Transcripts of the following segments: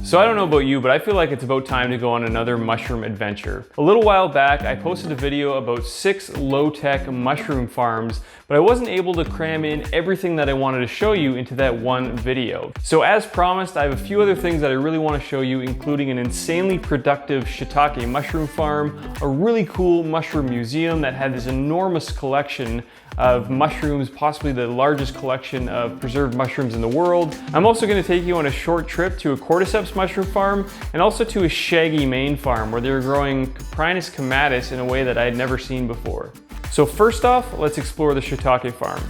So I don't know about you, but I feel like it's about time to go on another mushroom adventure. A little while back, I posted a video about 6 low-tech mushroom farms, but I wasn't able to cram in everything that I wanted to show you into that one video. So as promised, I have a few other things that I really want to show you, including an insanely productive shiitake mushroom farm, a really cool mushroom museum that had this enormous collection of mushrooms, possibly the largest collection of preserved mushrooms in the world. I'm also going to take you on a short trip to a Cordyceps mushroom farm and also to a Shaggy Maine farm where they're growing Coprinus comatus in a way that I had never seen before. So first off, let's explore the shiitake farm.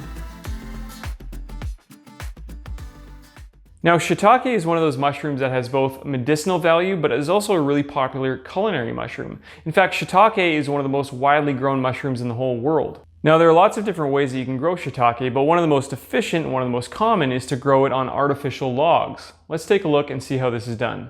Now, shiitake is one of those mushrooms that has both medicinal value, but is also a really popular culinary mushroom. In fact, shiitake is one of the most widely grown mushrooms in the whole world. Now, there are lots of different ways that you can grow shiitake, but one of the most efficient and one of the most common is to grow it on artificial logs. Let's take a look and see how this is done.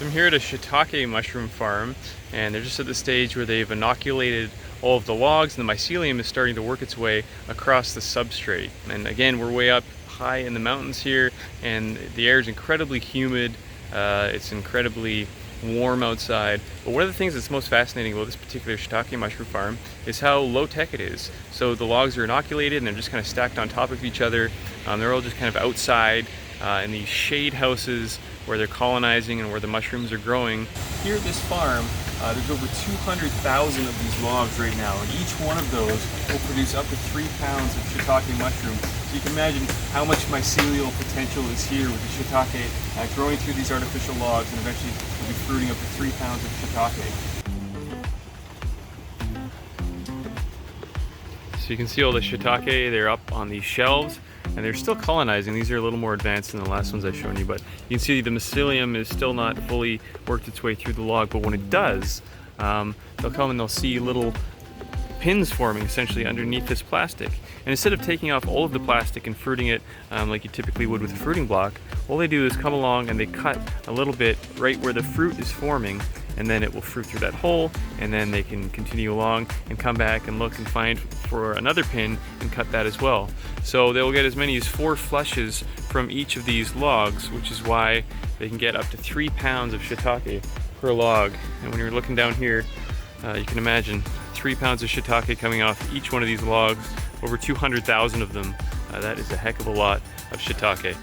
I'm here at a shiitake mushroom farm, and they're just at the stage where they've inoculated all of the logs, and the mycelium is starting to work its way across the substrate. And again, we're way up high in the mountains here, and the air is incredibly humid. It's incredibly warm outside. But one of the things that's most fascinating about this particular shiitake mushroom farm is how low-tech it is. So the logs are inoculated and they're just kind of stacked on top of each other. They're all just kind of outside in these shade houses where they're colonizing and where the mushrooms are growing. Here at this farm, there's over 200,000 of these logs right now, and each one of those will produce up to 3 pounds of shiitake mushroom. So you can imagine how much mycelial potential is here with the shiitake growing through these artificial logs, and eventually will be fruiting up to 3 pounds of shiitake. So you can see all the shiitake, they're up on these shelves, and they're still colonizing. These are a little more advanced than the last ones I've shown you, but you can see the mycelium is still not fully worked its way through the log, but when it does, they'll come and they'll see little pins forming essentially underneath this plastic. And instead of taking off all of the plastic and fruiting it like you typically would with a fruiting block, all they do is come along and they cut a little bit right where the fruit is forming, and then it will fruit through that hole, and then they can continue along and come back and look and find for another pin and cut that as well. So they'll get as many as 4 flushes from each of these logs, which is why they can get up to 3 pounds of shiitake per log. And when you're looking down here, you can imagine 3 pounds of shiitake coming off each one of these logs, over 200,000 of them. That is a heck of a lot of shiitake.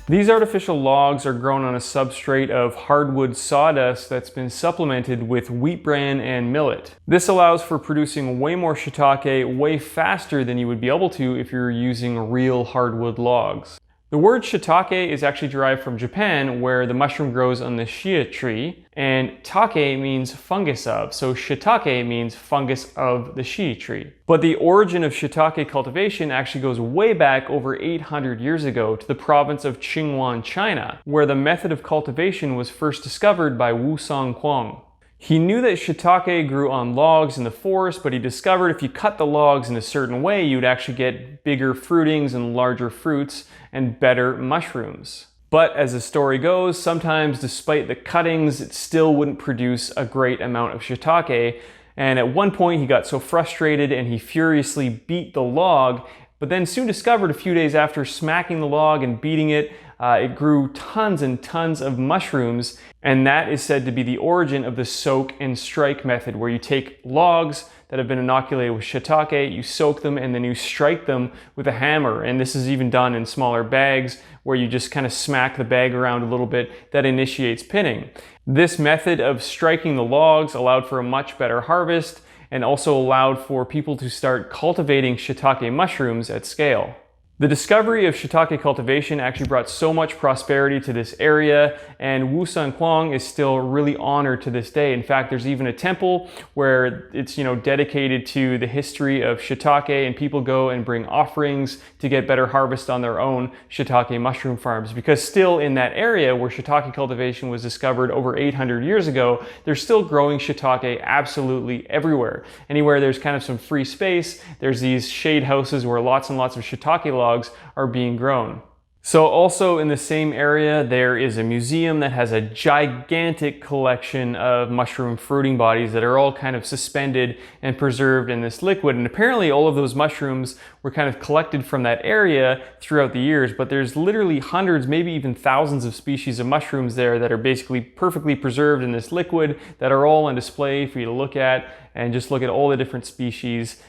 These artificial logs are grown on a substrate of hardwood sawdust that's been supplemented with wheat bran and millet. This allows for producing way more shiitake way faster than you would be able to if you're using real hardwood logs. The word shiitake is actually derived from Japan, where the mushroom grows on the shia tree, and take means fungus of, so shiitake means fungus of the shia tree. But the origin of shiitake cultivation actually goes way back over 800 years ago to the province of Qingyuan, China, where the method of cultivation was first discovered by Wusong Quang. He knew that shiitake grew on logs in the forest, but he discovered if you cut the logs in a certain way, you'd actually get bigger fruitings and larger fruits and better mushrooms. But as the story goes, sometimes despite the cuttings, it still wouldn't produce a great amount of shiitake. And at one point he got so frustrated and he furiously beat the log, but then soon discovered a few days after smacking the log and beating it, it grew tons and tons of mushrooms, and that is said to be the origin of the soak and strike method, where you take logs that have been inoculated with shiitake, you soak them, and then you strike them with a hammer. And this is even done in smaller bags, where you just kind of smack the bag around a little bit. That initiates pinning. This method of striking the logs allowed for a much better harvest, and also allowed for people to start cultivating shiitake mushrooms at scale. The discovery of shiitake cultivation actually brought so much prosperity to this area, and Wusong Quang is still really honored to this day. In fact, there's even a temple where it's dedicated to the history of shiitake, and people go and bring offerings to get better harvest on their own shiitake mushroom farms. Because still in that area where shiitake cultivation was discovered over 800 years ago, they're still growing shiitake absolutely everywhere. Anywhere there's kind of some free space, there's these shade houses where lots and lots of shiitake logs are being grown. So also in the same area, there is a museum that has a gigantic collection of mushroom fruiting bodies that are all kind of suspended and preserved in this liquid. And apparently all of those mushrooms were kind of collected from that area throughout the years, but there's literally hundreds, maybe even thousands of species of mushrooms there that are basically perfectly preserved in this liquid that are all on display for you to look at, and just look at all the different species.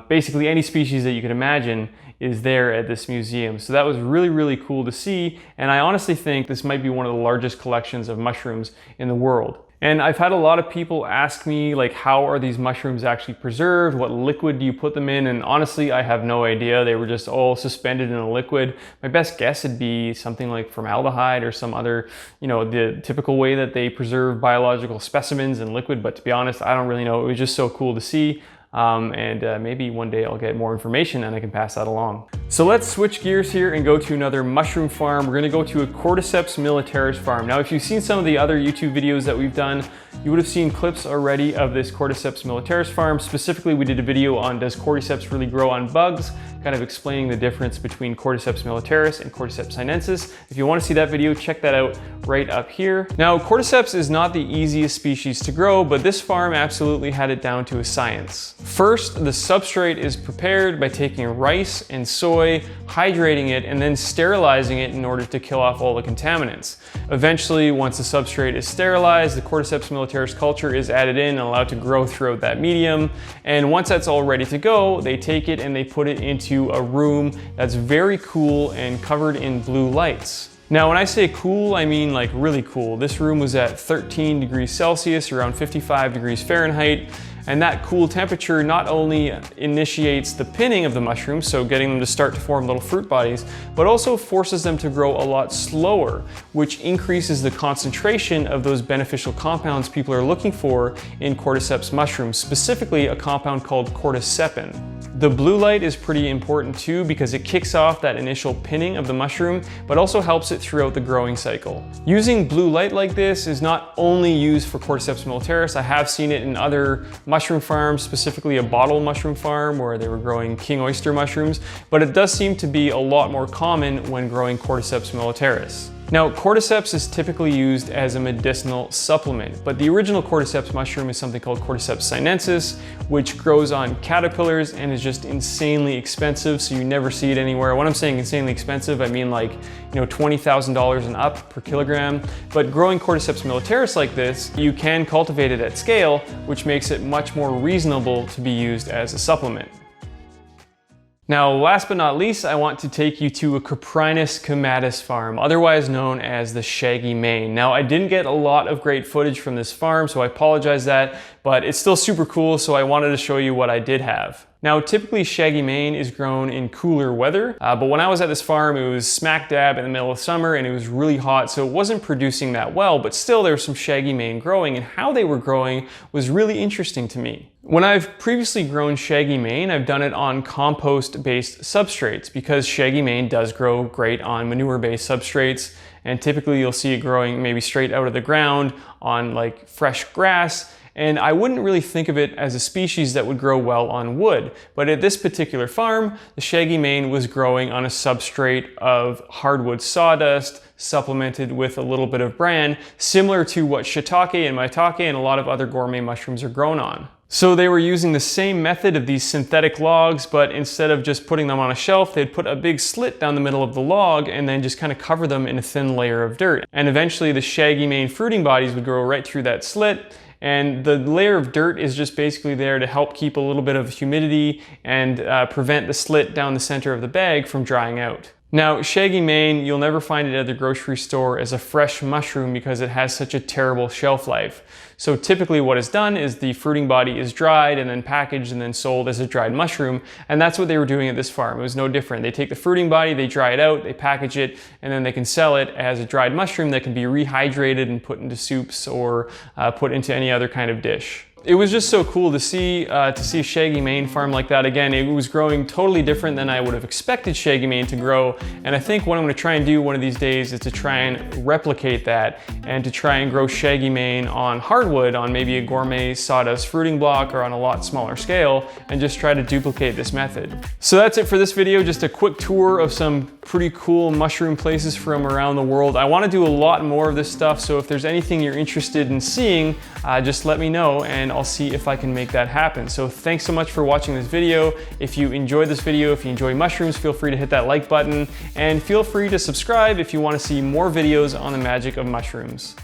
Basically any species that you can imagine is there at this museum. So that was really, really cool to see, and I honestly think this might be one of the largest collections of mushrooms in the world. And I've had a lot of people ask me, like, how are these mushrooms actually preserved? What liquid do you put them in? And honestly, I have no idea. They were just all suspended in a liquid. My best guess would be something like formaldehyde or some other, the typical way that they preserve biological specimens in liquid. But to be honest, I don't really know. It was just so cool to see. Maybe one day I'll get more information and I can pass that along. So let's switch gears here and go to another mushroom farm. We're gonna go to a Cordyceps militaris farm. Now, if you've seen some of the other YouTube videos that we've done, you would have seen clips already of this Cordyceps militaris farm. Specifically, we did a video on does Cordyceps really grow on bugs, kind of explaining the difference between Cordyceps militaris and Cordyceps sinensis. If you want to see that video, check that out right up here. Now, Cordyceps is not the easiest species to grow, but this farm absolutely had it down to a science. First, the substrate is prepared by taking rice and soy, hydrating it, and then sterilizing it in order to kill off all the contaminants. Eventually, once the substrate is sterilized, the Cordyceps militaris culture is added in and allowed to grow throughout that medium. And once that's all ready to go, they take it and they put it into a room that's very cool and covered in blue lights. Now, when I say cool, I mean like really cool. This room was at 13 degrees Celsius, around 55 degrees Fahrenheit. And that cool temperature not only initiates the pinning of the mushrooms, so getting them to start to form little fruit bodies, but also forces them to grow a lot slower, which increases the concentration of those beneficial compounds people are looking for in Cordyceps mushrooms, specifically a compound called cordycepin. The blue light is pretty important too because it kicks off that initial pinning of the mushroom, but also helps it throughout the growing cycle. Using blue light like this is not only used for Cordyceps militaris. I have seen it in other mushroom farms, specifically a bottle mushroom farm where they were growing king oyster mushrooms, but it does seem to be a lot more common when growing Cordyceps militaris. Now, Cordyceps is typically used as a medicinal supplement, but the original Cordyceps mushroom is something called Cordyceps sinensis, which grows on caterpillars and is just insanely expensive, so you never see it anywhere. When I'm saying insanely expensive, I mean like, $20,000 and up per kilogram. But growing Cordyceps militaris like this, you can cultivate it at scale, which makes it much more reasonable to be used as a supplement. Now, last but not least, I want to take you to a Coprinus comatus farm, otherwise known as the Shaggy mane. Now, I didn't get a lot of great footage from this farm, so I apologize that, but it's still super cool, so I wanted to show you what I did have. Now, typically Shaggy mane is grown in cooler weather, but when I was at this farm, it was smack dab in the middle of summer and it was really hot, so it wasn't producing that well, but still there was some Shaggy mane growing, and how they were growing was really interesting to me. When I've previously grown Shaggy mane, I've done it on compost-based substrates because Shaggy mane does grow great on manure-based substrates, and typically you'll see it growing maybe straight out of the ground on like fresh grass. And I wouldn't really think of it as a species that would grow well on wood. But at this particular farm, the Shaggy mane was growing on a substrate of hardwood sawdust, supplemented with a little bit of bran, similar to what Shiitake and Maitake and a lot of other gourmet mushrooms are grown on. So they were using the same method of these synthetic logs, but instead of just putting them on a shelf, they'd put a big slit down the middle of the log and then just kind of cover them in a thin layer of dirt. And eventually the Shaggy mane fruiting bodies would grow right through that slit. And the layer of dirt is just basically there to help keep a little bit of humidity and prevent the slit down the center of the bag from drying out. Now, Shaggy mane, you'll never find it at the grocery store as a fresh mushroom because it has such a terrible shelf life. So typically what is done is the fruiting body is dried and then packaged and then sold as a dried mushroom, and that's what they were doing at this farm. It was no different. They take the fruiting body, they dry it out, they package it, and then they can sell it as a dried mushroom that can be rehydrated and put into soups or put into any other kind of dish. It was just so cool to see Shaggy mane farm like that again. It was growing totally different than I would have expected Shaggy mane to grow, and I think what I'm going to try and do one of these days is to try and replicate that and to try and grow Shaggy mane on hardwood, on maybe a gourmet sawdust fruiting block or on a lot smaller scale, and just try to duplicate this method. So that's it for this video, just a quick tour of some pretty cool mushroom places from around the world. I want to do a lot more of this stuff, so if there's anything you're interested in seeing, just let me know and I'll see if I can make that happen. So thanks so much for watching this video. If you enjoyed this video, if you enjoy mushrooms, feel free to hit that like button and feel free to subscribe if you want to see more videos on the magic of mushrooms.